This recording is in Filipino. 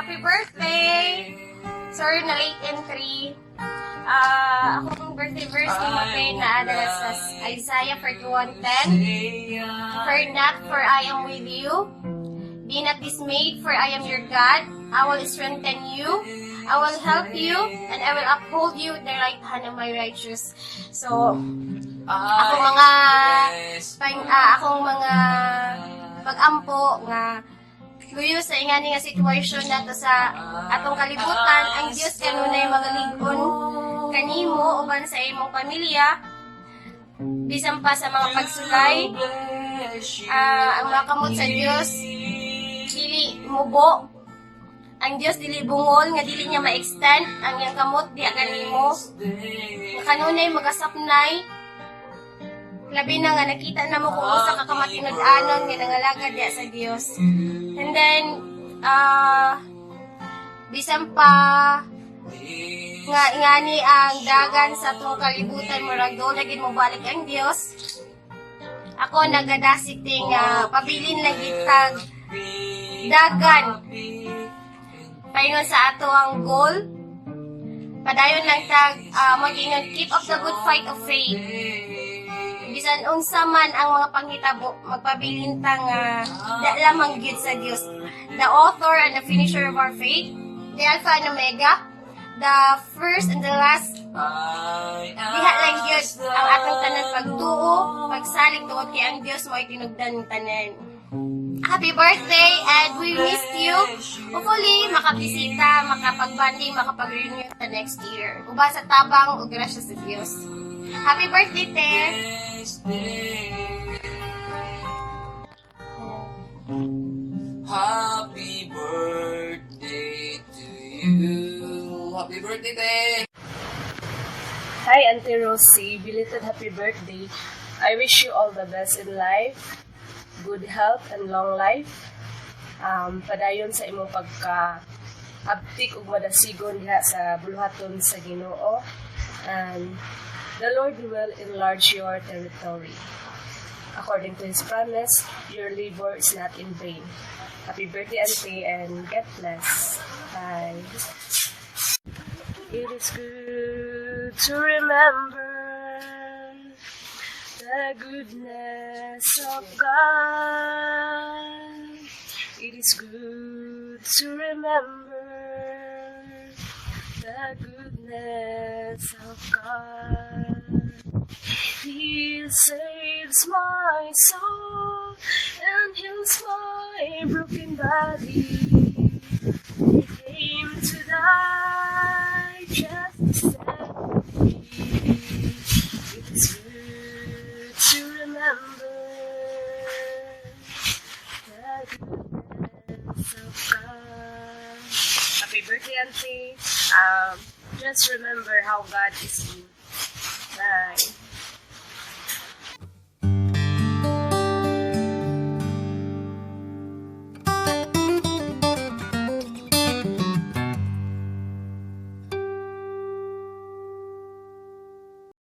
Happy birthday! Sorry na late entry. Akong birthday verse ni Mapay na adala sa Isaiah 41:10. Fear not, for I am with you. Be not dismayed, for I am your God. I will strengthen you. I will help you, and I will uphold you with the right hand of my righteous. So, akong mga pag-ampo nga luyo sa ingani nga situation nato sa atong kalibutan, ang Dios kanunay magalig-on kanimo uban sa imong pamilya bisan pa sa mga pagsulay. Ang mga kamot sa Dios dili mubo. Ang Dios dili bungol nga dili niya ma-extend ang iyang kamot di kanimo. Nga kanunay magasapnay. Labi na nga nakita na mo kung usa ka kamatinod-anon nga nangalagad diya sa Dios. And then bisan pa nga ingani ang dagan sa atong kalibutan murag do na gid mo balik ang Dios. Ako nagadasik ting pabilin lang gitag dagan paingon sa ato ang goal. Padayon lang tag mag-ingon, keep up the good fight of faith. Bisan unsa man ang mga panghitabo, magpabilin ta nga da lamang gyud sa Dios, the author and the finisher of our faith, the Alpha and Omega, the first and the last. Diha lang gyud ang atong tanan pagtuo, pagsalig tungod kay ang Dios mo'y tinugdan ng tanan. Happy birthday, and we missed you. Hopefully, makabisita, makapagbanding, makapag-renew the next year. Uba sa tabang o grasya sa Diyos. Happy birthday, Te! Happy birthday to you. Happy birthday, Te! Hi, Auntie Rosie. Belated happy birthday. I wish you all the best in life. Good health and long life. Padayon sa imong pagka-abtik ug madasigon diha sa buluhaton sa Ginoo. And the Lord will enlarge your territory. According to His promise, your labor is not in vain. Happy birthday, Auntie, and God bless. Bye. It is good to remember the goodness of God. It is good to remember the goodness of God. He saves my soul and heals my broken body. He came to die just to set me free. It is good to remember the goodness of God. Happy birthday, Auntie. Just remember how God is good.